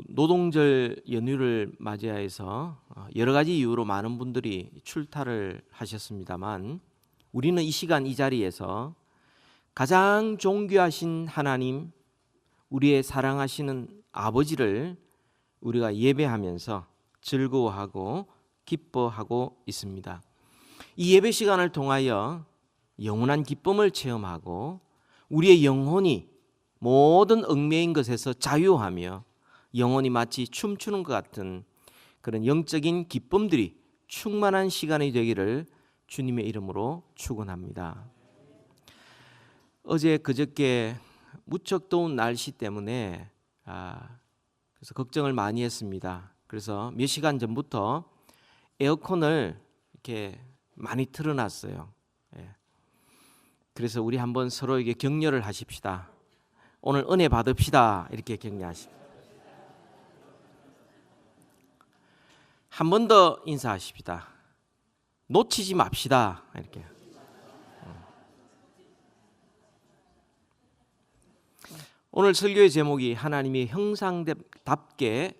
노동절 연휴를 맞이해서 여러 가지 이유로 많은 분들이 출타를 하셨습니다만, 우리는 이 시간 이 자리에서 가장 존귀하신 하나님, 우리의 사랑하시는 아버지를 우리가 예배하면서 즐거워하고 기뻐하고 있습니다. 이 예배 시간을 통하여 영원한 기쁨을 체험하고 우리의 영혼이 모든 얽매인 것에서 자유하며 영혼이 마치 춤추는 것 같은 그런 영적인 기쁨들이 충만한 시간이 되기를 주님의 이름으로 축원합니다. 어제 그저께 무척 더운 날씨 때문에 그래서 걱정을 많이 했습니다. 그래서 몇 시간 전부터 에어컨을 이렇게 많이 틀어놨어요. 그래서 우리 한번 서로에게 격려를 하십시다. 오늘 은혜 받읍시다. 이렇게 격려하십시다. 한 번 더 인사하십시다. 놓치지 맙시다. 이렇게. 오늘 설교의 제목이 하나님의 형상답게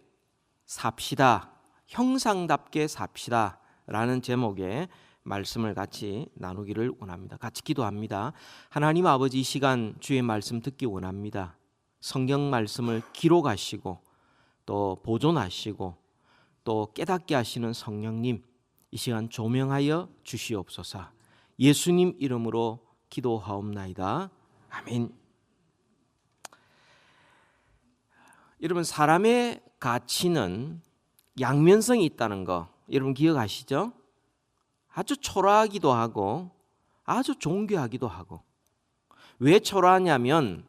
삽시다. 형상답게 삽시다. 라는 제목의 말씀을 같이 나누기를 원합니다. 같이 기도합니다. 하나님 아버지, 이 시간 주의 말씀 듣기 원합니다. 성경 말씀을 기록하시고 또 보존하시고 또 깨닫게 하시는 성령님, 이 시간 조명하여 주시옵소서. 예수님 이름으로 기도하옵나이다. 아멘. 여러분, 사람의 가치는 양면성이 있다는 거 여러분 기억하시죠? 아주 초라하기도 하고 아주 존귀하기도 하고. 왜 초라하냐면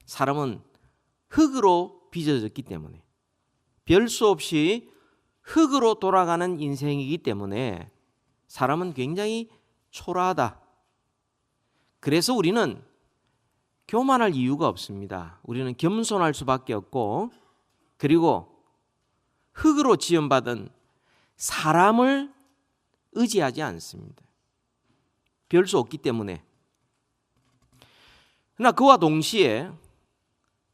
사람은 흙으로 빚어졌기 때문에, 별 수 없이 흙으로 돌아가는 인생이기 때문에 사람은 굉장히 초라하다. 그래서 우리는 교만할 이유가 없습니다. 우리는 겸손할 수밖에 없고, 그리고 흙으로 지음받은 사람을 의지하지 않습니다. 별 수 없기 때문에. 그러나 그와 동시에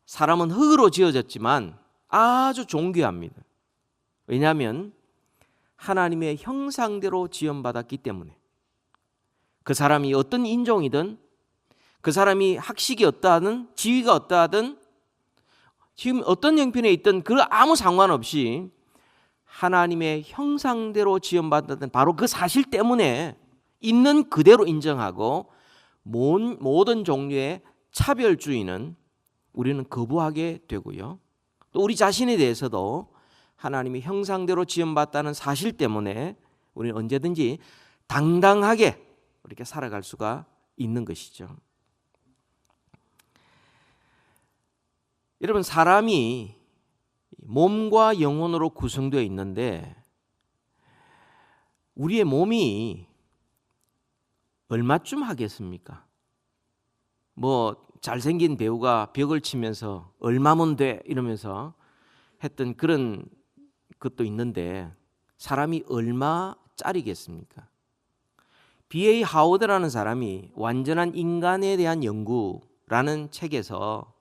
사람은 흙으로 지어졌지만 아주 존귀합니다. 왜냐하면 하나님의 형상대로 지음받았기 때문에. 그 사람이 어떤 인종이든, 그 사람이 학식이 어떠하든, 지위가 어떠하든, 지금 어떤 형편에 있든 그 아무 상관없이 하나님의 형상대로 지음받았던 바로 그 사실 때문에 있는 그대로 인정하고 모든 종류의 차별주의는 우리는 거부하게 되고요. 또 우리 자신에 대해서도 하나님의 형상대로 지음받았다는 사실 때문에 우리는 언제든지 당당하게 이렇게 살아갈 수가 있는 것이죠. 여러분, 사람이 몸과 영혼으로 구성되어 있는데 우리의 몸이 얼마쯤 하겠습니까? 뭐 잘생긴 배우가 벽을 치면서 얼마면 돼 이러면서 했던 그런 것도 있는데 사람이 얼마짜리겠습니까? B.A. 하워드라는 사람이 완전한 인간에 대한 연구라는 책에서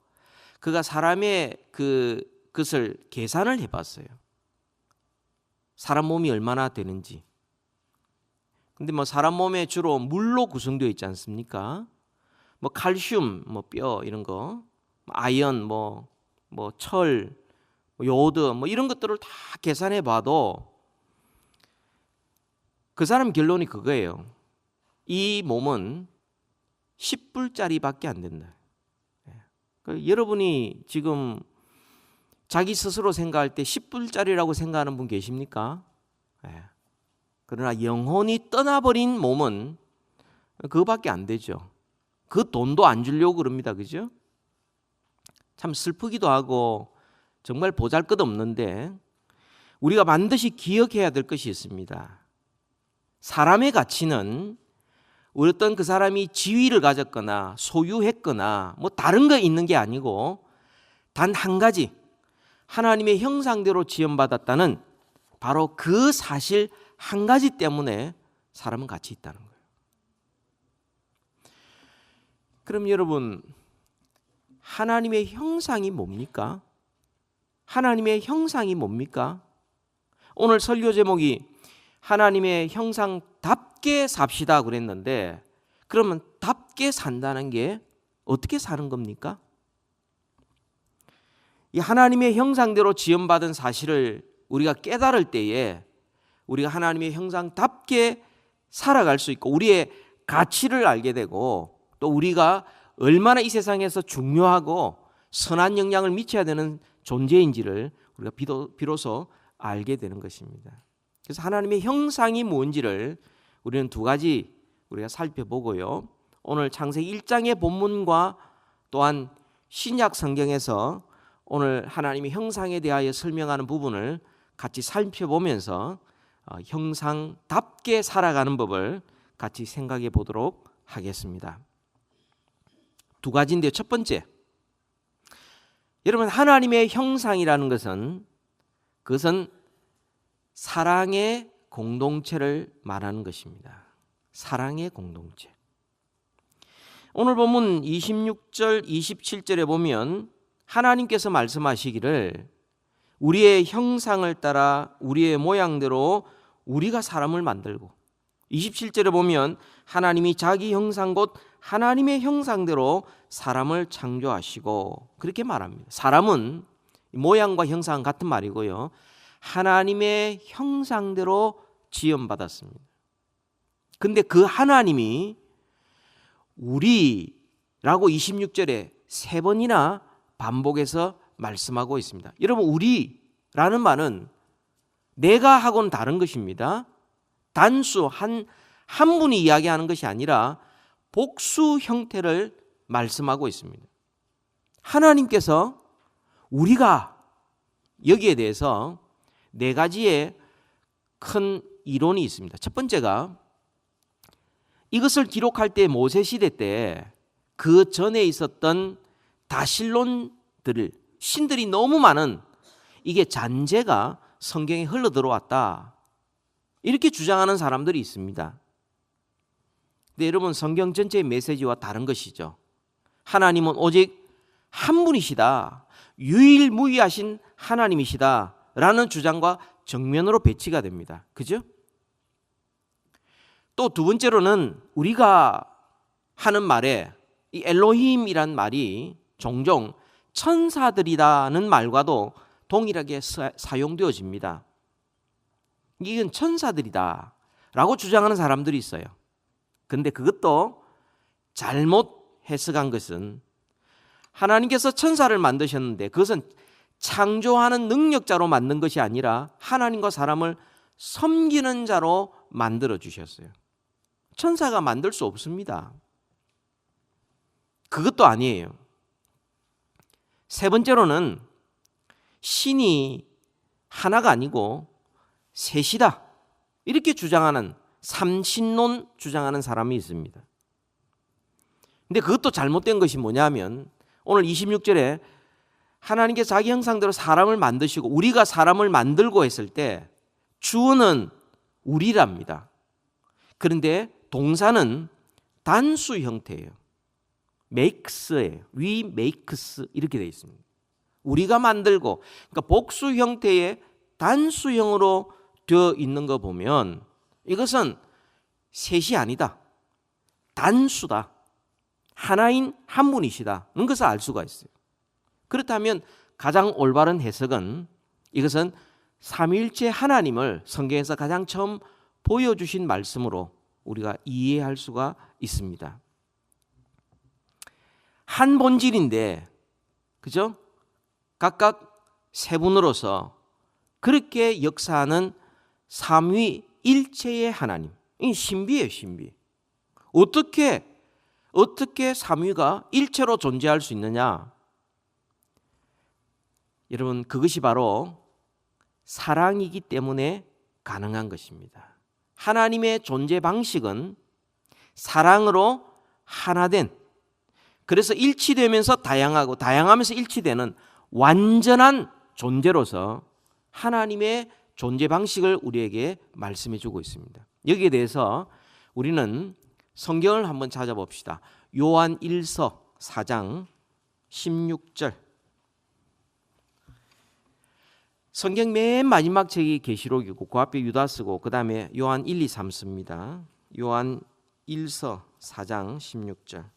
그가 사람의 그것을 계산을 해봤어요. 사람 몸이 얼마나 되는지. 근데 뭐 사람 몸에 주로 물로 구성되어 있지 않습니까? 뭐 칼슘, 뭐 뼈 이런 거, 아연, 뭐 철, 요오드 뭐 이런 것들을 다 계산해 봐도 그 사람 결론이 그거예요. 이 몸은 10불짜리밖에 안 된다. 여러분이 지금 자기 스스로 생각할 때 10불짜리라고 생각하는 분 계십니까? 그러나 영혼이 떠나버린 몸은 그거밖에 안 되죠. 그 돈도 안 주려고 그럽니다. 그죠? 참 슬프기도 하고 정말 보잘것없는데 우리가 반드시 기억해야 될 것이 있습니다. 사람의 가치는 어떤 그 사람이 지위를 가졌거나 소유했거나 뭐 다른 거 있는 게 아니고 단 한 가지, 하나님의 형상대로 지음받았다는 바로 그 사실 한 가지 때문에 사람은 가치 있다는 거예요. 그럼 여러분, 하나님의 형상이 뭡니까? 하나님의 형상이 뭡니까? 오늘 설교 제목이 하나님의 형상답게 삽시다 그랬는데, 그러면 답게 산다는 게 어떻게 사는 겁니까? 이 하나님의 형상대로 지음받은 사실을 우리가 깨달을 때에 우리가 하나님의 형상답게 살아갈 수 있고 우리의 가치를 알게 되고 또 우리가 얼마나 이 세상에서 중요하고 선한 영향을 미쳐야 되는 존재인지를 우리가 비로소 알게 되는 것입니다. 그래서 하나님의 형상이 뭔지를 우리는 두 가지 우리가 살펴보고요. 오늘 창세기 1장의 본문과 또한 신약 성경에서 오늘 하나님의 형상에 대하여 설명하는 부분을 같이 살펴보면서 형상답게 살아가는 법을 같이 생각해 보도록 하겠습니다. 두 가지인데요. 첫 번째, 여러분 하나님의 형상이라는 그것은 사랑의 공동체를 말하는 것입니다. 사랑의 공동체. 오늘 본문 26절, 27절에 보면 하나님께서 말씀하시기를 우리의 형상을 따라 우리의 모양대로 우리가 사람을 만들고, 27절에 보면 하나님이 자기 형상 곧 하나님의 형상대로 사람을 창조하시고 그렇게 말합니다. 사람은 모양과 형상 같은 말이고요. 하나님의 형상대로 지음받았습니다. 근데 그 하나님이 우리라고 26절에 3번이나 반복해서 말씀하고 있습니다. 여러분, 우리라는 말은 내가 하고는 다른 것입니다. 단수 한 분이 이야기하는 것이 아니라 복수 형태를 말씀하고 있습니다. 하나님께서 우리가 여기에 대해서 4가지의 큰 이론이 있습니다. 첫 번째가 이것을 기록할 때 모세 시대 때 그 전에 있었던 다신론들, 신들이 너무 많은 이게 잔재가 성경에 흘러 들어왔다, 이렇게 주장하는 사람들이 있습니다. 근데 여러분, 성경 전체의 메시지와 다른 것이죠. 하나님은 오직 한 분이시다, 유일무이하신 하나님이시다 라는 주장과 정면으로 배치가 됩니다. 그죠? 또 두 번째로는 우리가 하는 말에 이 엘로힘이란 말이 종종 천사들이라는 말과도 동일하게 사용되어집니다. 이건 천사들이다 라고 주장하는 사람들이 있어요. 그런데 그것도 잘못 해석한 것은 하나님께서 천사를 만드셨는데 그것은 창조하는 능력자로 만든 것이 아니라 하나님과 사람을 섬기는 자로 만들어 주셨어요. 천사가 만들 수 없습니다. 그것도 아니에요. 세 번째로는 신이 하나가 아니고 셋이다, 이렇게 주장하는 삼신론 주장하는 사람이 있습니다. 근데 그것도 잘못된 것이 뭐냐면 오늘 26절에 하나님께서 자기 형상대로 사람을 만드시고 우리가 사람을 만들고 했을 때 주어는 우리랍니다. 그런데 동사는 단수 형태예요. makes예요. we makes 이렇게 되어 있습니다. 우리가 만들고, 그러니까 복수 형태의 단수형으로 되어 있는 거 보면 이것은 셋이 아니다, 단수다, 하나인 한 분이시다 는 것을 알 수가 있어요. 그렇다면 가장 올바른 해석은 이것은 삼위일체 하나님을 성경에서 가장 처음 보여주신 말씀으로 우리가 이해할 수가 있습니다. 한 본질인데, 그죠? 각각 세 분으로서 그렇게 역사하는 삼위일체의 하나님, 이 신비예요, 신비. 어떻게 삼위가 일체로 존재할 수 있느냐? 여러분, 그것이 바로 사랑이기 때문에 가능한 것입니다. 하나님의 존재 방식은 사랑으로 하나된, 그래서 일치되면서 다양하고 다양하면서 일치되는 완전한 존재로서 하나님의 존재 방식을 우리에게 말씀해 주고 있습니다. 여기에 대해서 우리는 성경을 한번 찾아봅시다. 요한 1서 4장 16절. 성경 맨 마지막 책이 계시록이고 그 앞에 유다서고 그 다음에 요한 1, 2, 3서입니다. 요한 1서 4장 16절.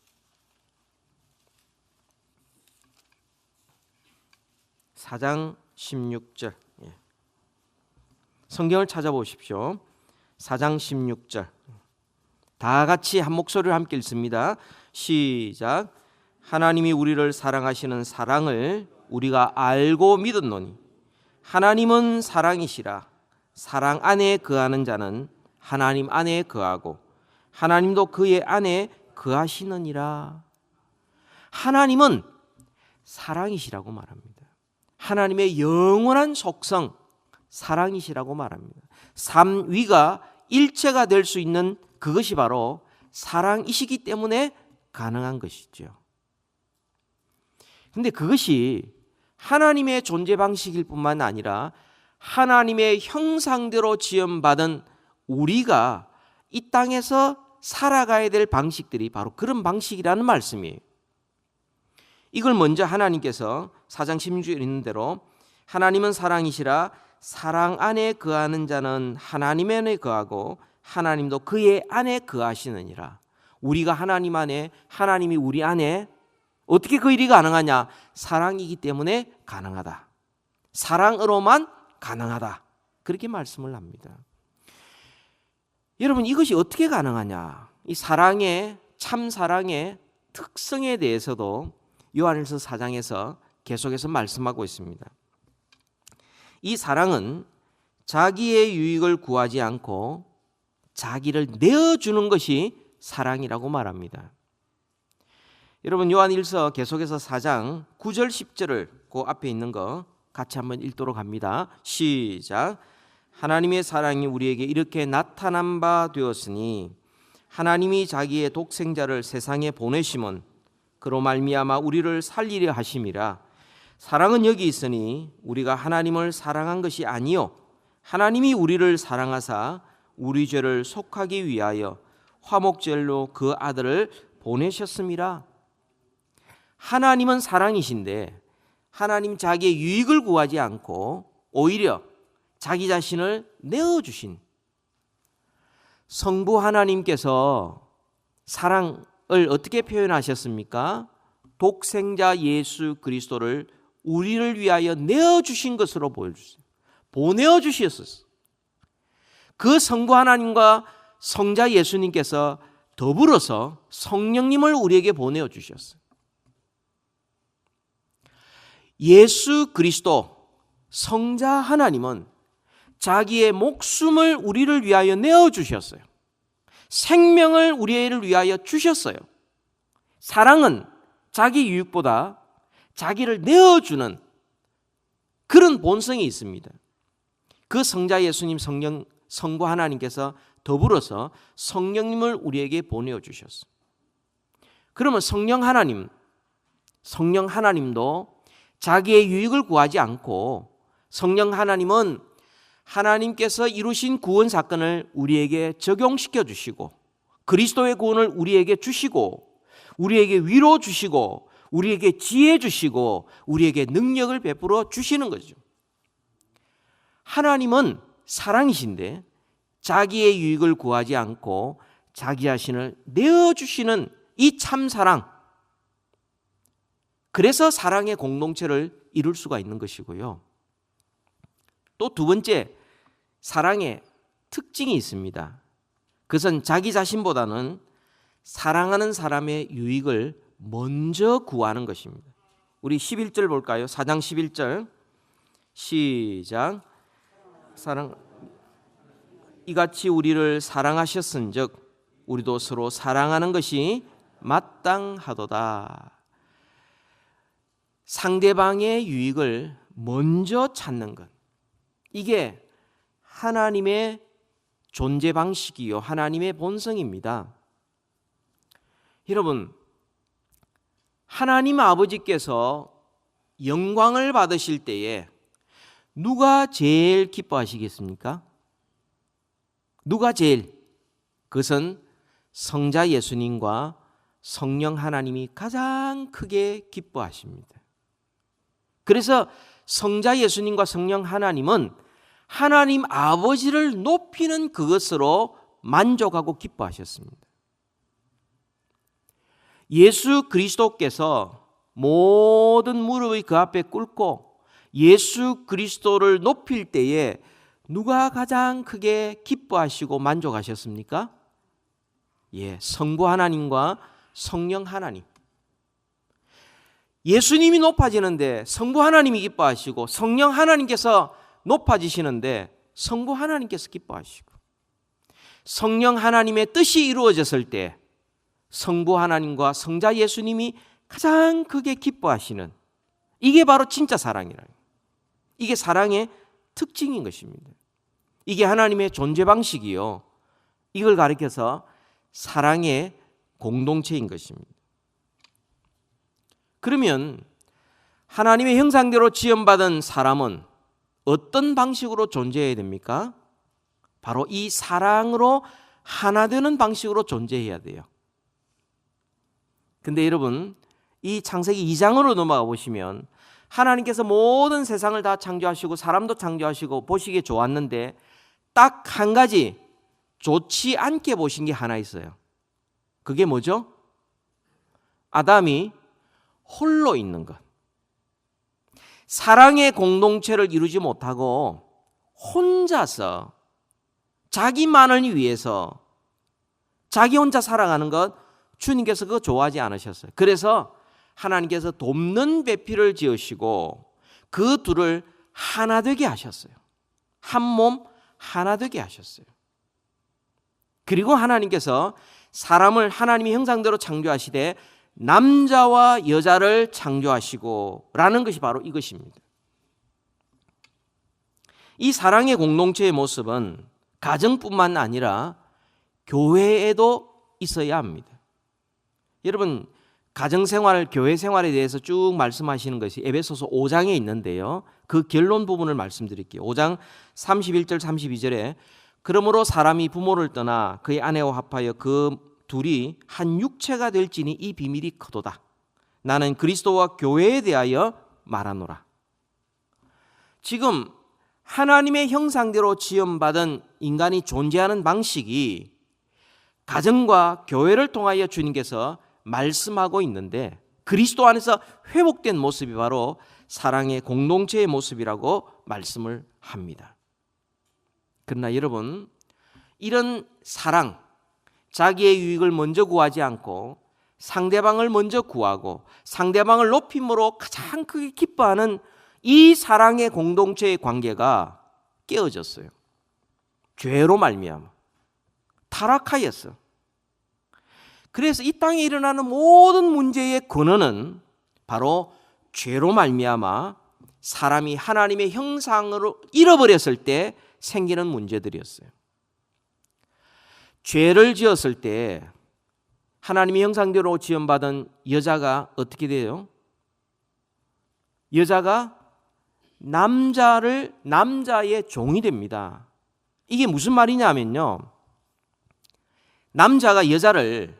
4장 16절. 성경을 찾아보십시오. 4장 16절. 다 같이 한 목소리로 함께 읽습니다. 시작. 하나님이 우리를 사랑하시는 사랑을 우리가 알고 믿었노니 하나님은 사랑이시라. 사랑 안에 거하는 자는 하나님 안에 거하고 하나님도 그의 안에 거하시느니라. 하나님은 사랑이시라고 말합니다. 하나님의 영원한 속성 사랑이시라고 말합니다. 삼위가 일체가 될 수 있는 그것이 바로 사랑이시기 때문에 가능한 것이죠. 근데 그것이 하나님의 존재 방식일 뿐만 아니라 하나님의 형상대로 지음받은 우리가 이 땅에서 살아가야 될 방식들이 바로 그런 방식이라는 말씀이에요. 이걸 먼저 하나님께서 4장 16절에 있는 대로 하나님은 사랑이시라. 사랑 안에 거하는 자는 하나님 안에 거하고 하나님도 그의 안에 거하시느니라. 우리가 하나님 안에, 하나님이 우리 안에. 어떻게 그 일이 가능하냐? 사랑이기 때문에 가능하다. 사랑으로만 가능하다. 그렇게 말씀을 합니다. 여러분, 이것이 어떻게 가능하냐? 이 사랑의, 참 사랑의 특성에 대해서도 요한일서 4장에서 계속해서 말씀하고 있습니다. 이 사랑은 자기의 유익을 구하지 않고 자기를 내어주는 것이 사랑이라고 말합니다. 여러분, 요한일서 계속해서 4장 9절 10절을 그 앞에 있는 거 같이 한번 읽도록 합니다. 시작. 하나님의 사랑이 우리에게 이렇게 나타난 바 되었으니 하나님이 자기의 독생자를 세상에 보내심은 그로 말미암아 우리를 살리려 하심이라. 사랑은 여기 있으니 우리가 하나님을 사랑한 것이 아니요 하나님이 우리를 사랑하사 우리 죄를 속하기 위하여 화목제물로 그 아들을 보내셨음이라. 하나님은 사랑이신데 하나님 자기의 유익을 구하지 않고 오히려 자기 자신을 내어주신 성부 하나님께서 사랑을 어떻게 표현하셨습니까? 독생자 예수 그리스도를 우리를 위하여 내어주신 것으로 보여주셨어요. 보내어주셨어요. 그 성부 하나님과 성자 예수님께서 더불어서 성령님을 우리에게 보내어주셨어요. 예수 그리스도 성자 하나님은 자기의 목숨을 우리를 위하여 내어주셨어요. 생명을 우리를 위하여 주셨어요. 사랑은 자기 유익보다 자기를 내어주는 그런 본성이 있습니다. 그 성자 예수님 성부 하나님께서 더불어서 성령님을 우리에게 보내주셨어요. 그러면 성령 하나님도 자기의 유익을 구하지 않고 성령 하나님은 하나님께서 이루신 구원 사건을 우리에게 적용시켜 주시고 그리스도의 구원을 우리에게 주시고 우리에게 위로 주시고 우리에게 지혜 주시고 우리에게 능력을 베풀어 주시는 거죠. 하나님은 사랑이신데 자기의 유익을 구하지 않고 자기 자신을 내어주시는 이 참사랑, 그래서 사랑의 공동체를 이룰 수가 있는 것이고요. 또 두 번째, 사랑의 특징이 있습니다. 그것은 자기 자신보다는 사랑하는 사람의 유익을 먼저 구하는 것입니다. 우리 11절 볼까요? 4장 11절 시작. 이같이 우리를 사랑하셨은즉 우리도 서로 사랑하는 것이 마땅하도다. 상대방의 유익을 먼저 찾는 것, 이게 하나님의 존재 방식이요 하나님의 본성입니다. 여러분, 하나님 아버지께서 영광을 받으실 때에 누가 제일 기뻐하시겠습니까? 누가 제일? 그것은 성자 예수님과 성령 하나님이 가장 크게 기뻐하십니다. 그래서 성자 예수님과 성령 하나님은 하나님 아버지를 높이는 그것으로 만족하고 기뻐하셨습니다. 예수 그리스도께서 모든 무릎의 그 앞에 꿇고 예수 그리스도를 높일 때에 누가 가장 크게 기뻐하시고 만족하셨습니까? 성부 하나님과 성령 하나님. 예수님이 높아지는데 성부 하나님이 기뻐하시고, 성령 하나님께서 높아지시는데 성부 하나님께서 기뻐하시고, 성령 하나님의 뜻이 이루어졌을 때 성부 하나님과 성자 예수님이 가장 크게 기뻐하시는, 이게 바로 진짜 사랑이라. 이게 사랑의 특징인 것입니다. 이게 하나님의 존재 방식이요, 이걸 가리켜서 사랑의 공동체인 것입니다. 그러면 하나님의 형상대로 지음받은 사람은 어떤 방식으로 존재해야 됩니까? 바로 이 사랑으로 하나 되는 방식으로 존재해야 돼요. 근데 여러분, 이 창세기 2장으로 넘어가 보시면 하나님께서 모든 세상을 다 창조하시고 사람도 창조하시고 보시기에 좋았는데 딱 한 가지 좋지 않게 보신 게 하나 있어요. 그게 뭐죠? 아담이 홀로 있는 것. 사랑의 공동체를 이루지 못하고 혼자서 자기만을 위해서 자기 혼자 살아가는 것, 주님께서 그거 좋아하지 않으셨어요. 그래서 하나님께서 돕는 배필을 지으시고 그 둘을 하나 되게 하셨어요. 한 몸 하나 되게 하셨어요. 그리고 하나님께서 사람을 하나님의 형상대로 창조하시되 남자와 여자를 창조하시고 라는 것이 바로 이것입니다. 이 사랑의 공동체의 모습은 가정뿐만 아니라 교회에도 있어야 합니다. 여러분, 가정생활, 교회생활에 대해서 쭉 말씀하시는 것이 에베소서 5장에 있는데요, 그 결론 부분을 말씀드릴게요. 5장 31절 32절에 그러므로 사람이 부모를 떠나 그의 아내와 합하여 그 둘이 한 육체가 될지니 이 비밀이 크도다. 나는 그리스도와 교회에 대하여 말하노라. 지금 하나님의 형상대로 지음받은 인간이 존재하는 방식이 가정과 교회를 통하여 주님께서 말씀하고 있는데, 그리스도 안에서 회복된 모습이 바로 사랑의 공동체의 모습이라고 말씀을 합니다. 그러나 여러분, 이런 사랑, 자기의 유익을 먼저 구하지 않고 상대방을 먼저 구하고 상대방을 높임으로 가장 크게 기뻐하는 이 사랑의 공동체의 관계가 깨어졌어요. 죄로 말미암아 타락하였어. 그래서 이 땅에 일어나는 모든 문제의 근원은 바로 죄로 말미암아 사람이 하나님의 형상으로 잃어버렸을 때 생기는 문제들이었어요. 죄를 지었을 때 하나님의 형상대로 지음받은 여자가 어떻게 돼요? 여자가 남자의 종이 됩니다. 이게 무슨 말이냐면요, 남자가 여자를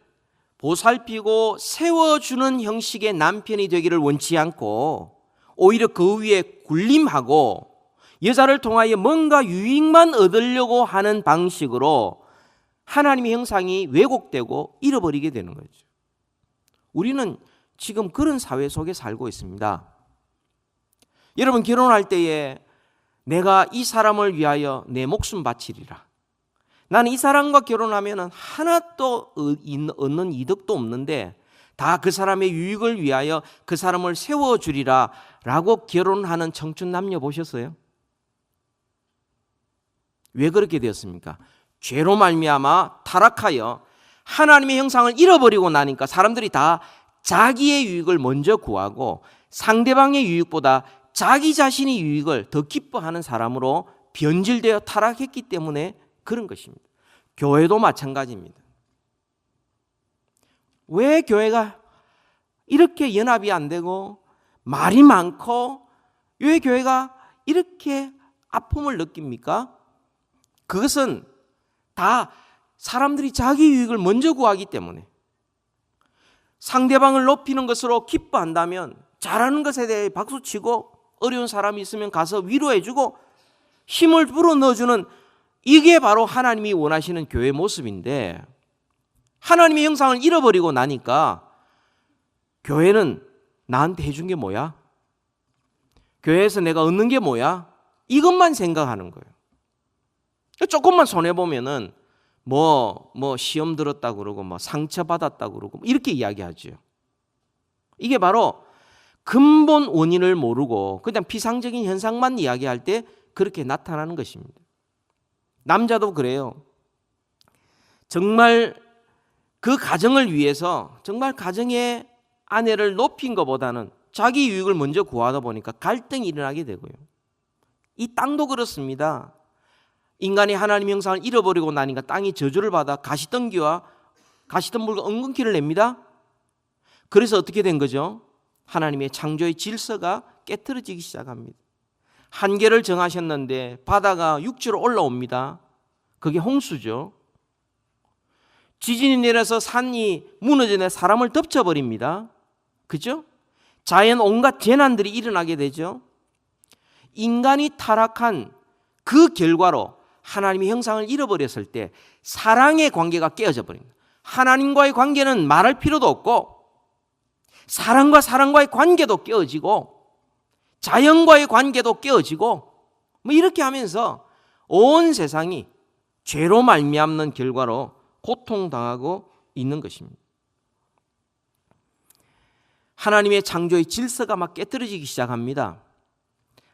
보살피고 세워주는 형식의 남편이 되기를 원치 않고 오히려 그 위에 군림하고 여자를 통하여 뭔가 유익만 얻으려고 하는 방식으로 하나님의 형상이 왜곡되고 잃어버리게 되는 거죠. 우리는 지금 그런 사회 속에 살고 있습니다. 여러분, 결혼할 때에 내가 이 사람을 위하여 내 목숨 바치리라. 나는 이 사람과 결혼하면 하나도 얻는 이득도 없는데 다 그 사람의 유익을 위하여 그 사람을 세워주리라 라고 결혼하는 청춘 남녀 보셨어요? 왜 그렇게 되었습니까? 죄로 말미암아 타락하여 하나님의 형상을 잃어버리고 나니까 사람들이 다 자기의 유익을 먼저 구하고 상대방의 유익보다 자기 자신의 유익을 더 기뻐하는 사람으로 변질되어 타락했기 때문에 그런 것입니다. 교회도 마찬가지입니다. 왜 교회가 이렇게 연합이 안 되고 말이 많고 왜 교회가 이렇게 아픔을 느낍니까? 그것은 다 사람들이 자기 유익을 먼저 구하기 때문에, 상대방을 높이는 것으로 기뻐한다면 잘하는 것에 대해 박수치고 어려운 사람이 있으면 가서 위로해주고 힘을 불어넣어주는, 이게 바로 하나님이 원하시는 교회 모습인데, 하나님의 형상을 잃어버리고 나니까 교회는 나한테 해준 게 뭐야? 교회에서 내가 얻는 게 뭐야? 이것만 생각하는 거예요. 조금만 손해보면은 뭐 시험 들었다고 그러고 뭐 상처 받았다고 그러고 이렇게 이야기하죠. 이게 바로 근본 원인을 모르고 그냥 피상적인 현상만 이야기할 때 그렇게 나타나는 것입니다. 남자도 그래요. 정말 그 가정을 위해서 정말 가정의 아내를 높인 것보다는 자기 유익을 먼저 구하다 보니까 갈등이 일어나게 되고요. 이 땅도 그렇습니다. 인간이 하나님의 형상을 잃어버리고 나니까 땅이 저주를 받아 가시덩기와 가시덤불과 엉겅퀴를 냅니다. 그래서 어떻게 된 거죠? 하나님의 창조의 질서가 깨트려지기 시작합니다. 한계를 정하셨는데 바다가 육지로 올라옵니다. 그게 홍수죠. 지진이 내려서 산이 무너져 사람을 덮쳐버립니다. 그죠? 자연 온갖 재난들이 일어나게 되죠. 인간이 타락한 그 결과로 하나님의 형상을 잃어버렸을 때 사랑의 관계가 깨어져 버립니다. 하나님과의 관계는 말할 필요도 없고 사랑과의 관계도 깨어지고 자연과의 관계도 깨어지고 뭐 이렇게 하면서 온 세상이 죄로 말미암는 결과로 고통당하고 있는 것입니다. 하나님의 창조의 질서가 막 깨트려지기 시작합니다.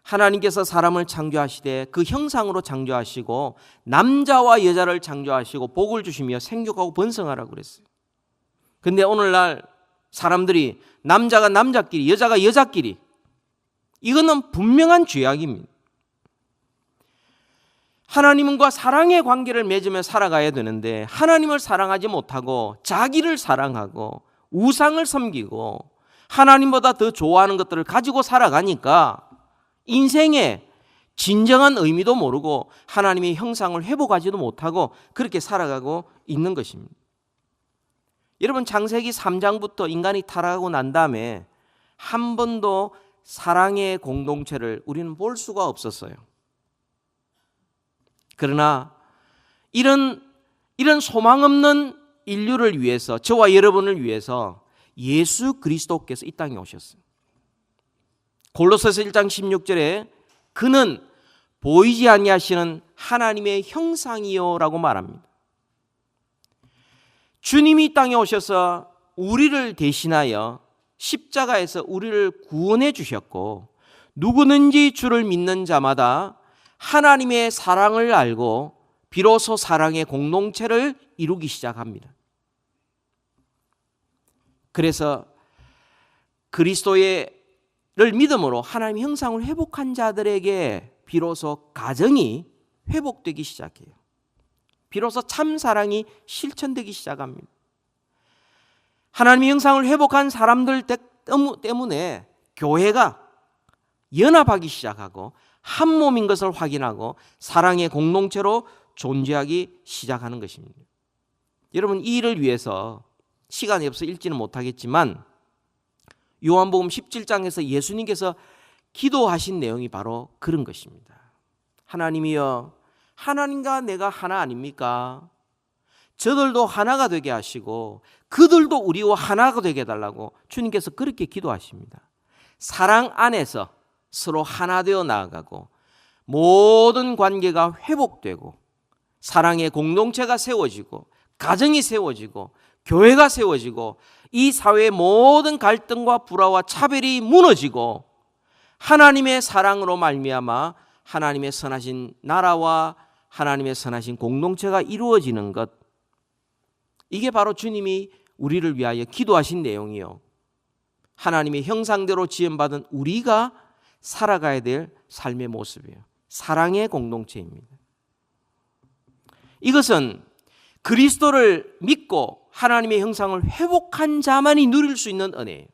하나님께서 사람을 창조하시되 그 형상으로 창조하시고 남자와 여자를 창조하시고 복을 주시며 생육하고 번성하라고 그랬어요. 근데 오늘날 사람들이 남자가 남자끼리 여자가 여자끼리, 이거는 분명한 죄악입니다. 하나님과 사랑의 관계를 맺으며 살아가야 되는데 하나님을 사랑하지 못하고 자기를 사랑하고 우상을 섬기고 하나님보다 더 좋아하는 것들을 가지고 살아가니까 인생의 진정한 의미도 모르고 하나님의 형상을 회복하지도 못하고 그렇게 살아가고 있는 것입니다. 여러분, 창세기 3장부터 인간이 타락하고 난 다음에 한 번도 사랑의 공동체를 우리는 볼 수가 없었어요. 그러나 이런 소망 없는 인류를 위해서, 저와 여러분을 위해서 예수 그리스도께서 이 땅에 오셨어요. 골로새서 1장 16절에 그는 보이지 아니하시는 하나님의 형상이요라고 말합니다. 주님이 이 땅에 오셔서 우리를 대신하여 십자가에서 우리를 구원해 주셨고 누구든지 주를 믿는 자마다 하나님의 사랑을 알고 비로소 사랑의 공동체를 이루기 시작합니다. 그래서 그리스도를 믿음으로 하나님의 형상을 회복한 자들에게 비로소 가정이 회복되기 시작해요. 비로소 참 사랑이 실천되기 시작합니다. 하나님의 형상을 회복한 사람들 때문에 교회가 연합하기 시작하고 한 몸인 것을 확인하고 사랑의 공동체로 존재하기 시작하는 것입니다. 여러분, 이 일을 위해서 시간이 없어 읽지는 못하겠지만 요한복음 17장에서 예수님께서 기도하신 내용이 바로 그런 것입니다. 하나님이여, 하나님과 내가 하나 아닙니까? 저들도 하나가 되게 하시고 그들도 우리와 하나가 되게 해달라고 주님께서 그렇게 기도하십니다. 사랑 안에서 서로 하나 되어 나아가고 모든 관계가 회복되고 사랑의 공동체가 세워지고 가정이 세워지고 교회가 세워지고 이 사회의 모든 갈등과 불화와 차별이 무너지고 하나님의 사랑으로 말미암아 하나님의 선하신 나라와 하나님의 선하신 공동체가 이루어지는 것, 이게 바로 주님이 우리를 위하여 기도하신 내용이요, 하나님의 형상대로 지음받은 우리가 살아가야 될 삶의 모습이에요. 사랑의 공동체입니다. 이것은 그리스도를 믿고 하나님의 형상을 회복한 자만이 누릴 수 있는 은혜예요.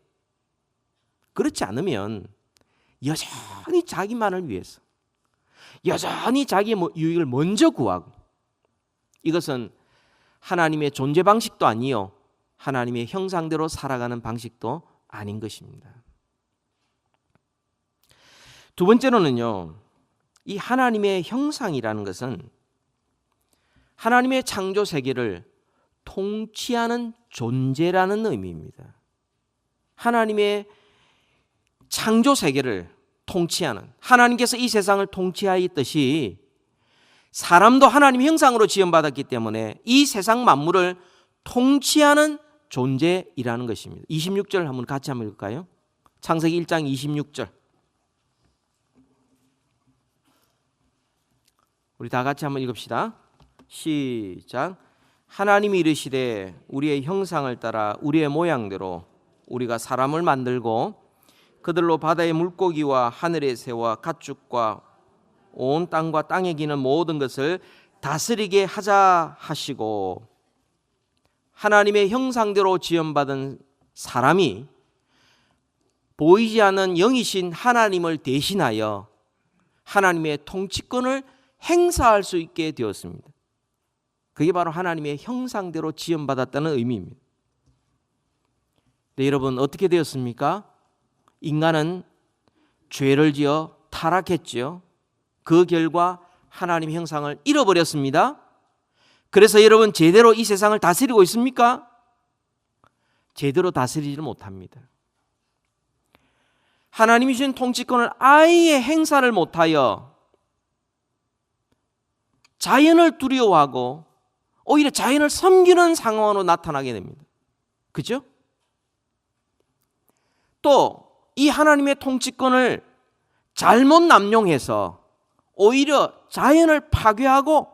그렇지 않으면 여전히 자기만을 위해서, 여전히 자기의 유익을 먼저 구하고, 이것은 하나님의 존재 방식도 아니요 하나님의 형상대로 살아가는 방식도 아닌 것입니다. 두 번째로는요, 이 하나님의 형상이라는 것은 하나님의 창조 세계를 통치하는 존재라는 의미입니다. 하나님의 창조 세계를 통치하는, 하나님께서 이 세상을 통치하였듯이 사람도 하나님의 형상으로 지음받았기 때문에 이 세상 만물을 통치하는 존재이라는 것입니다. 26절 한번 같이 한번 읽을까요? 창세기 1장 26절. 우리 다 같이 한번 읽읍시다. 시작. 하나님이 이르시되 우리의 형상을 따라 우리의 모양대로 우리가 사람을 만들고 그들로 바다의 물고기와 하늘의 새와 가축과 온 땅과 땅에 기는 모든 것을 다스리게 하자 하시고, 하나님의 형상대로 지음받은 사람이 보이지 않는 영이신 하나님을 대신하여 하나님의 통치권을 행사할 수 있게 되었습니다. 그게 바로 하나님의 형상대로 지음받았다는 의미입니다. 네, 여러분 어떻게 되었습니까? 인간은 죄를 지어 타락했죠. 그 결과 하나님의 형상을 잃어버렸습니다. 그래서 여러분 제대로 이 세상을 다스리고 있습니까? 제대로 다스리지를 못합니다. 하나님이 주신 통치권을 아예 행사를 못하여 자연을 두려워하고 오히려 자연을 섬기는 상황으로 나타나게 됩니다. 그죠? 또 이 하나님의 통치권을 잘못 남용해서 오히려 자연을 파괴하고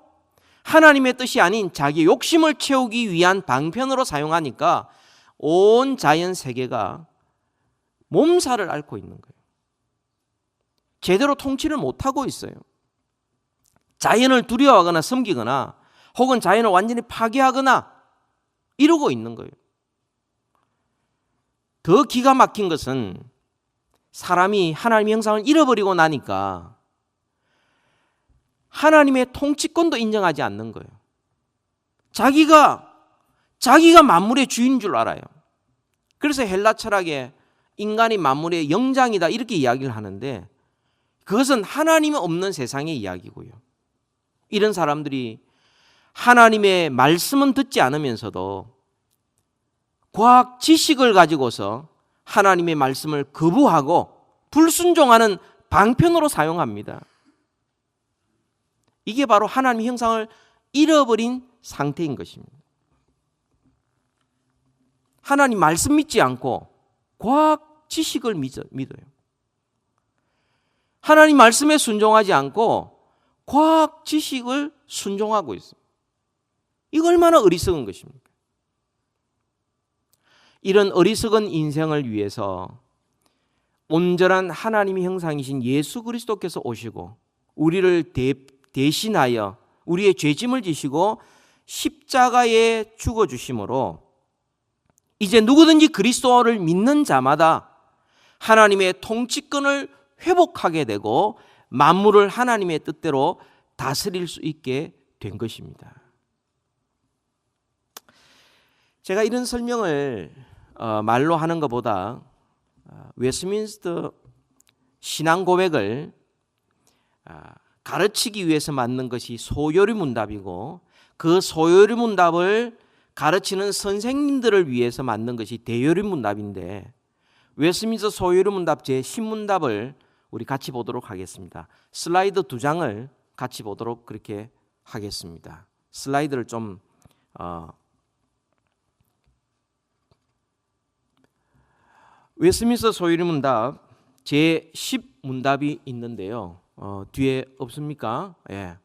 하나님의 뜻이 아닌 자기 욕심을 채우기 위한 방편으로 사용하니까 온 자연 세계가 몸살을 앓고 있는 거예요. 제대로 통치를 못하고 있어요. 자연을 두려워하거나 섬기거나 혹은 자연을 완전히 파괴하거나 이러고 있는 거예요. 더 기가 막힌 것은 사람이 하나님의 형상을 잃어버리고 나니까 하나님의 통치권도 인정하지 않는 거예요. 자기가 만물의 주인 줄 알아요. 그래서 헬라 철학에 인간이 만물의 영장이다 이렇게 이야기를 하는데, 그것은 하나님이 없는 세상의 이야기고요. 이런 사람들이 하나님의 말씀은 듣지 않으면서도 과학 지식을 가지고서 하나님의 말씀을 거부하고 불순종하는 방편으로 사용합니다. 이게 바로 하나님의 형상을 잃어버린 상태인 것입니다. 하나님 말씀 믿지 않고 과학 지식을 믿어요. 하나님 말씀에 순종하지 않고 과학 지식을 순종하고 있습니다. 이거 얼마나 어리석은 것입니까? 이런 어리석은 인생을 위해서 온전한 하나님의 형상이신 예수 그리스도께서 오시고 우리를 대신하여 우리의 죄짐을 지시고 십자가에 죽어주심으로 이제 누구든지 그리스도를 믿는 자마다 하나님의 통치권을 회복하게 되고 만물을 하나님의 뜻대로 다스릴 수 있게 된 것입니다. 제가 이런 설명을 말로 하는 것보다 웨스트민스터 신앙 고백을 가르치기 위해서 만든 것이 소요리 문답이고, 그 소요리 문답을 가르치는 선생님들을 위해서 만든 것이 대요리 문답인데, 웨스트민스터 소요리 문답 제10문답을 우리 같이 보도록 하겠습니다. 슬라이드 2장을 같이 보도록 그렇게 하겠습니다. 슬라이드를 좀 웨스트민스터 소요리 문답 제10문답이 있는데요. 뒤에 없습니까? 예.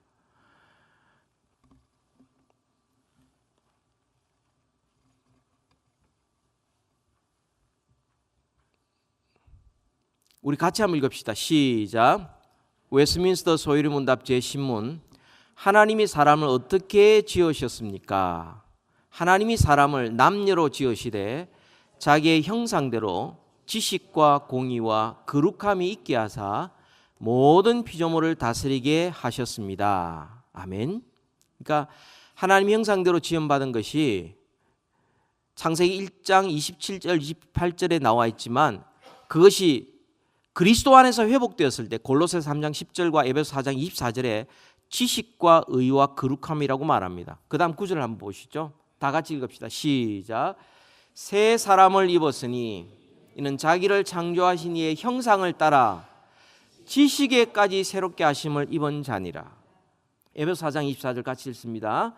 우리 같이 한번 읽읍시다. 시작. 웨스트민스터 소요리 문답 제10문. 하나님이 사람을 어떻게 지으셨습니까? 하나님이 사람을 남녀로 지으시되 자기의 형상대로 지식과 공의와 거룩함이 있게 하사 모든 피조물을 다스리게 하셨습니다. 아멘. 그러니까 하나님의 형상대로 지음받은 것이 창세기 1장 27절 28절에 나와 있지만, 그것이 그리스도 안에서 회복되었을 때 골로새서 3장 10절과 에베소 4장 24절에 지식과 의와 거룩함이라고 말합니다. 그 다음 구절을 한번 보시죠. 다 같이 읽읍시다. 시작. 새 사람을 입었으니 이는 자기를 창조하신 이의 형상을 따라 지식에까지 새롭게 하심을 입은 자니라. 에베소 4장 24절 같이 읽습니다.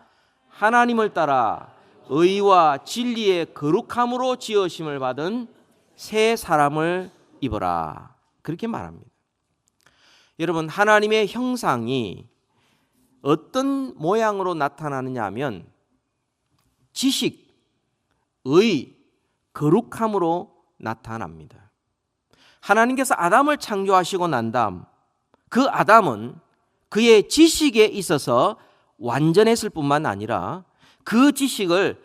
하나님을 따라 의와 진리의 거룩함으로 지으심을 받은 새 사람을 입어라. 그렇게 말합니다. 여러분, 하나님의 형상이 어떤 모양으로 나타나느냐 하면 지식, 의, 거룩함으로 나타납니다. 하나님께서 아담을 창조하시고 난 다음 그 아담은 그의 지식에 있어서 완전했을 뿐만 아니라 그 지식을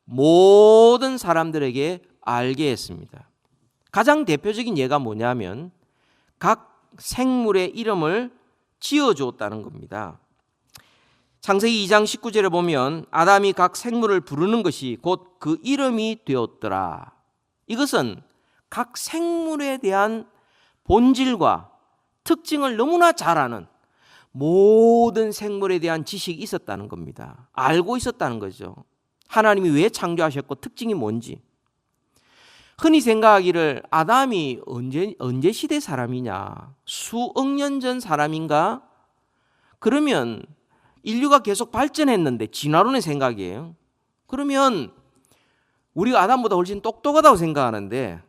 모든 사람들에게 알게 했습니다. 가장 대표적인 예가 뭐냐면 각 생물의 이름을 지어주었다는 겁니다. 창세기 2장 19절에 보면 아담이 각 생물을 부르는 것이 곧 그 이름이 되었더라. 이것은 각 생물에 대한 본질과 특징을 너무나 잘 아는, 모든 생물에 대한 지식이 있었다는 겁니다. 알고 있었다는 거죠. 하나님이 왜 창조하셨고 특징이 뭔지. 흔히 생각하기를 아담이 언제 시대 사람이냐, 수억 년 전 사람인가? 그러면 인류가 계속 발전했는데, 진화론의 생각이에요. 그러면 우리가 아담보다 훨씬 똑똑하다고 생각하는데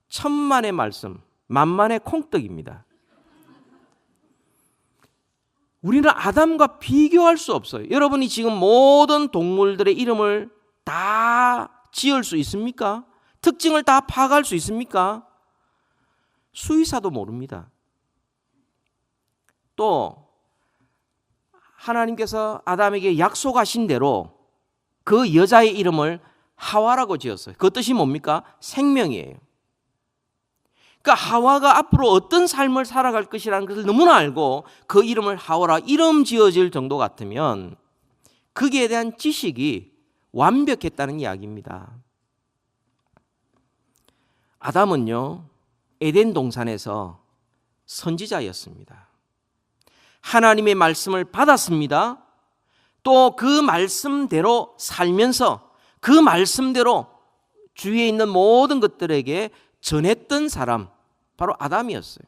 천만의 말씀, 만만의 콩떡입니다. 우리는 아담과 비교할 수 없어요. 여러분이 지금 모든 동물들의 이름을 다 지을 수 있습니까? 특징을 다 파악할 수 있습니까? 수의사도 모릅니다. 또 하나님께서 아담에게 약속하신 대로 그 여자의 이름을 하와라고 지었어요. 그 뜻이 뭡니까? 생명이에요. 그러니까 하와가 앞으로 어떤 삶을 살아갈 것이라는 것을 너무나 알고 그 이름을 하와라 이름 지어질 정도 같으면 거기에 대한 지식이 완벽했다는 이야기입니다. 아담은요, 에덴 동산에서 선지자였습니다. 하나님의 말씀을 받았습니다. 또 그 말씀대로 살면서 그 말씀대로 주위에 있는 모든 것들에게 전했던 사람, 바로 아담이었어요.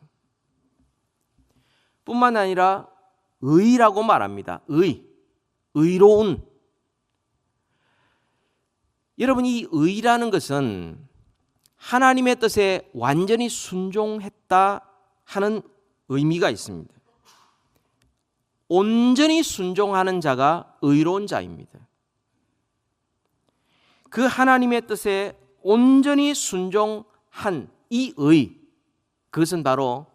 뿐만 아니라 의라고 말합니다. 의로운. 여러분, 이 의라는 것은 하나님의 뜻에 완전히 순종했다 하는 의미가 있습니다. 온전히 순종하는 자가 의로운 자입니다. 그 하나님의 뜻에 온전히 순종한 이 의, 그것은 바로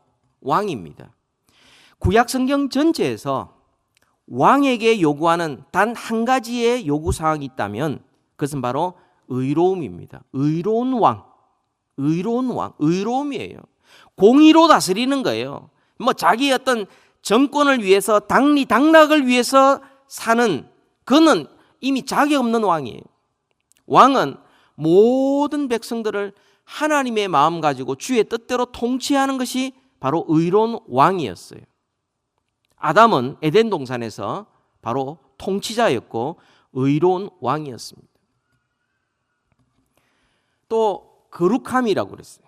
왕입니다. 구약 성경 전체에서 왕에게 요구하는 단 한 가지의 요구사항이 있다면 그것은 바로 의로움입니다. 의로운 왕, 의로움이에요. 공의로 다스리는 거예요. 뭐 자기의 어떤 정권을 위해서, 당락을 위해서 사는, 그는 이미 자격 없는 왕이에요. 왕은 모든 백성들을 하나님의 마음 가지고 주의 뜻대로 통치하는 것이 바로 의로운 왕이었어요. 아담은 에덴 동산에서 바로 통치자였고 의로운 왕이었습니다. 또 거룩함이라고 그랬어요.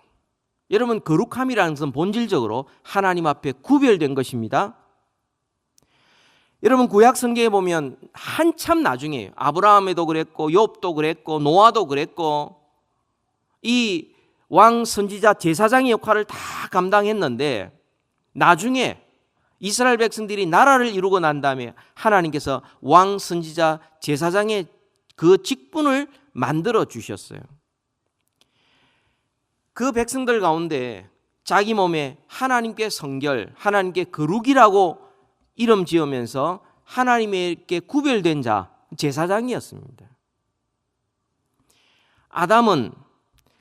여러분, 거룩함이라는 것은 본질적으로 하나님 앞에 구별된 것입니다. 여러분, 구약 성경에 보면 한참 나중에 아브라함에도 그랬고 욥도 그랬고 노아도 그랬고 이 왕 선지자 제사장의 역할을 다 감당했는데 나중에 이스라엘 백성들이 나라를 이루고 난 다음에 하나님께서 왕 선지자 제사장의 그 직분을 만들어 주셨어요. 그 백성들 가운데 자기 몸에 하나님께 성결, 하나님께 거룩이라고 이름 지으면서 하나님께 구별된 자, 제사장이었습니다. 아담은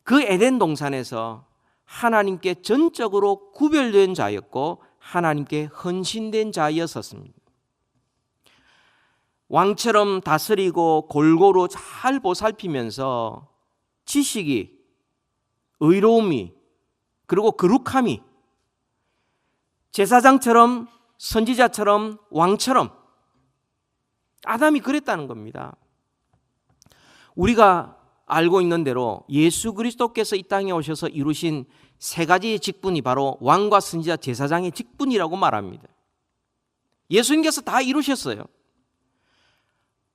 그 에덴 동산에서 하나님께 전적으로 구별된 자였고 하나님께 헌신된 자였었습니다. 왕처럼 다스리고 골고루 잘 보살피면서 지식이, 의로움이, 그리고 거룩함이 제사장처럼, 선지자처럼, 왕처럼 아담이 그랬다는 겁니다. 우리가 알고 있는 대로 예수 그리스도께서 이 땅에 오셔서 이루신 세 가지의 직분이 바로 왕과 선지자, 제사장의 직분이라고 말합니다. 예수님께서 다 이루셨어요.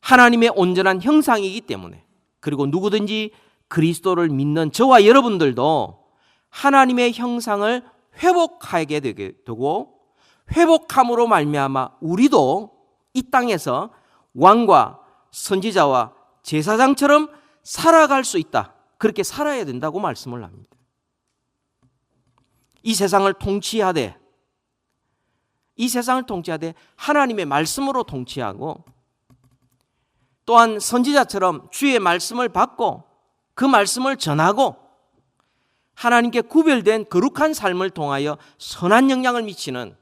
하나님의 온전한 형상이기 때문에. 그리고 누구든지 그리스도를 믿는 저와 여러분들도 하나님의 형상을 회복하게 되고, 회복함으로 말미암아 우리도 이 땅에서 왕과 선지자와 제사장처럼 살아갈 수 있다. 그렇게 살아야 된다고 말씀을 합니다. 이 세상을 통치하되 하나님의 말씀으로 통치하고, 또한 선지자처럼 주의 말씀을 받고 그 말씀을 전하고 하나님께 구별된 거룩한 삶을 통하여 선한 영향을 미치는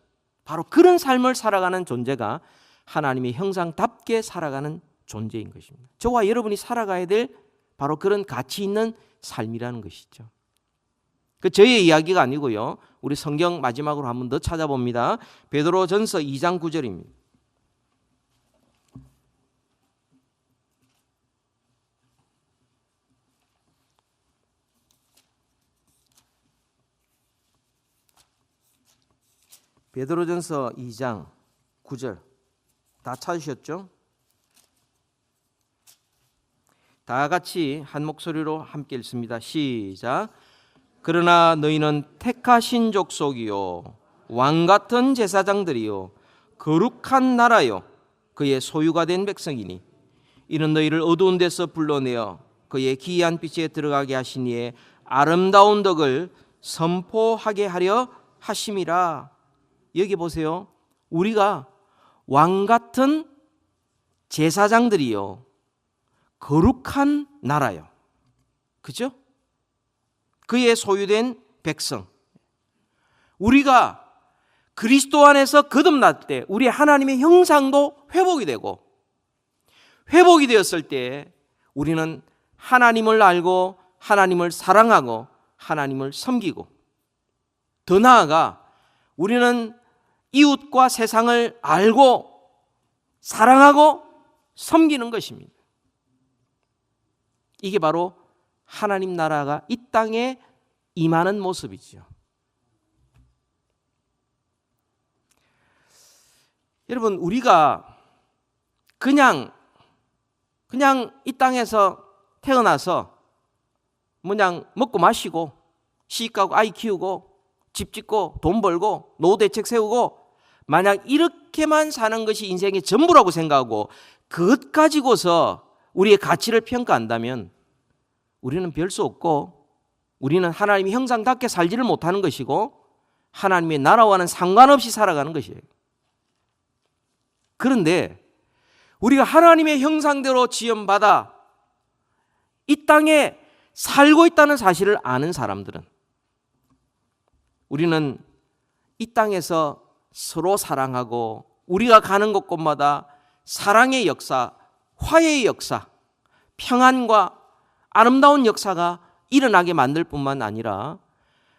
바로 그런 삶을 살아가는 존재가 하나님의 형상답게 살아가는 존재인 것입니다. 저와 여러분이 살아가야 될 바로 그런 가치 있는 삶이라는 것이죠. 그 저의 이야기가 아니고요. 우리 성경 마지막으로 한 번 더 찾아봅니다. 베드로전서 2장 9절입니다. 베드로전서 2장 9절 다 찾으셨죠? 다 같이 한 목소리로 함께 읽습니다. 시작. 그러나 너희는 택하신 족속이요 왕같은 제사장들이요 거룩한 나라요 그의 소유가 된 백성이니 이는 너희를 어두운 데서 불러내어 그의 기이한 빛에 들어가게 하신 이의 아름다운 덕을 선포하게 하려 하심이라. 여기 보세요. 우리가 왕같은 제사장들이요 거룩한 나라요. 그죠? 그의 소유된 백성. 우리가 그리스도 안에서 거듭날 때 우리 하나님의 형상도 회복이 되고, 회복이 되었을 때 우리는 하나님을 알고 하나님을 사랑하고 하나님을 섬기고, 더 나아가 우리는 이웃과 세상을 알고 사랑하고 섬기는 것입니다. 이게 바로 하나님 나라가 이 땅에 임하는 모습이죠. 여러분, 우리가 그냥 이 땅에서 태어나서 그냥 먹고 마시고 시집가고 아이 키우고 집 짓고 돈 벌고 노후 대책 세우고 만약 이렇게만 사는 것이 인생의 전부라고 생각하고 그것 가지고서 우리의 가치를 평가한다면 우리는 별 수 없고, 우리는 하나님의 형상답게 살지를 못하는 것이고 하나님의 나라와는 상관없이 살아가는 것이에요. 그런데 우리가 하나님의 형상대로 지음받아 이 땅에 살고 있다는 사실을 아는 사람들은, 우리는 이 땅에서 서로 사랑하고 우리가 가는 곳곳마다 사랑의 역사, 화해의 역사, 평안과 아름다운 역사가 일어나게 만들 뿐만 아니라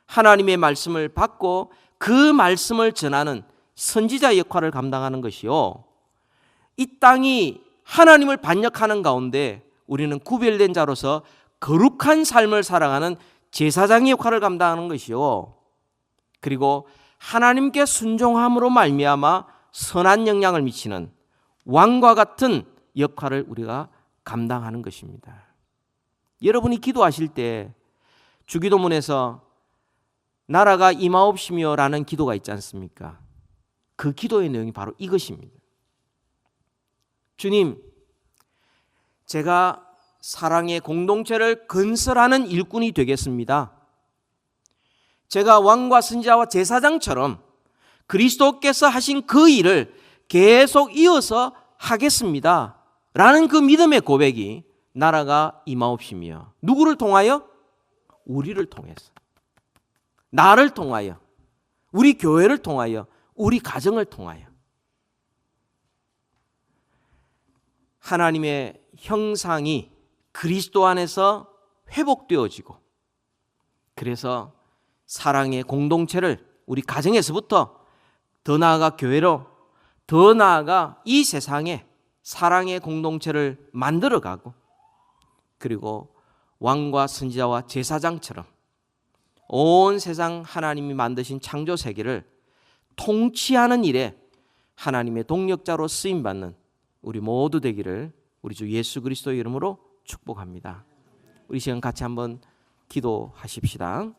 하나님의 말씀을 받고 그 말씀을 전하는 선지자 역할을 감당하는 것이요, 이 땅이 하나님을 반역하는 가운데 우리는 구별된 자로서 거룩한 삶을 살아가는 제사장의 역할을 감당하는 것이요, 그리고 하나님께 순종함으로 말미암아 선한 영향을 미치는 왕과 같은 역할을 우리가 감당하는 것입니다. 여러분이 기도하실 때 주기도문에서 나라가 임하옵시며 라는 기도가 있지 않습니까? 그 기도의 내용이 바로 이것입니다. 주님, 제가 사랑의 공동체를 건설하는 일꾼이 되겠습니다. 제가 왕과 선지자와 제사장처럼 그리스도께서 하신 그 일을 계속 이어서 하겠습니다 라는 그 믿음의 고백이 나라가 임하옵시며, 누구를 통하여? 우리를 통해서, 나를 통하여, 우리 교회를 통하여, 우리 가정을 통하여 하나님의 형상이 그리스도 안에서 회복되어지고, 그래서 사랑의 공동체를 우리 가정에서부터 더 나아가 교회로, 더 나아가 이 세상에 사랑의 공동체를 만들어가고, 그리고 왕과 선지자와 제사장처럼 온 세상 하나님이 만드신 창조 세계를 통치하는 일에 하나님의 동력자로 쓰임받는 우리 모두 되기를 우리 주 예수 그리스도의 이름으로 축복합니다. 우리 시간 같이 한번 기도하십시다.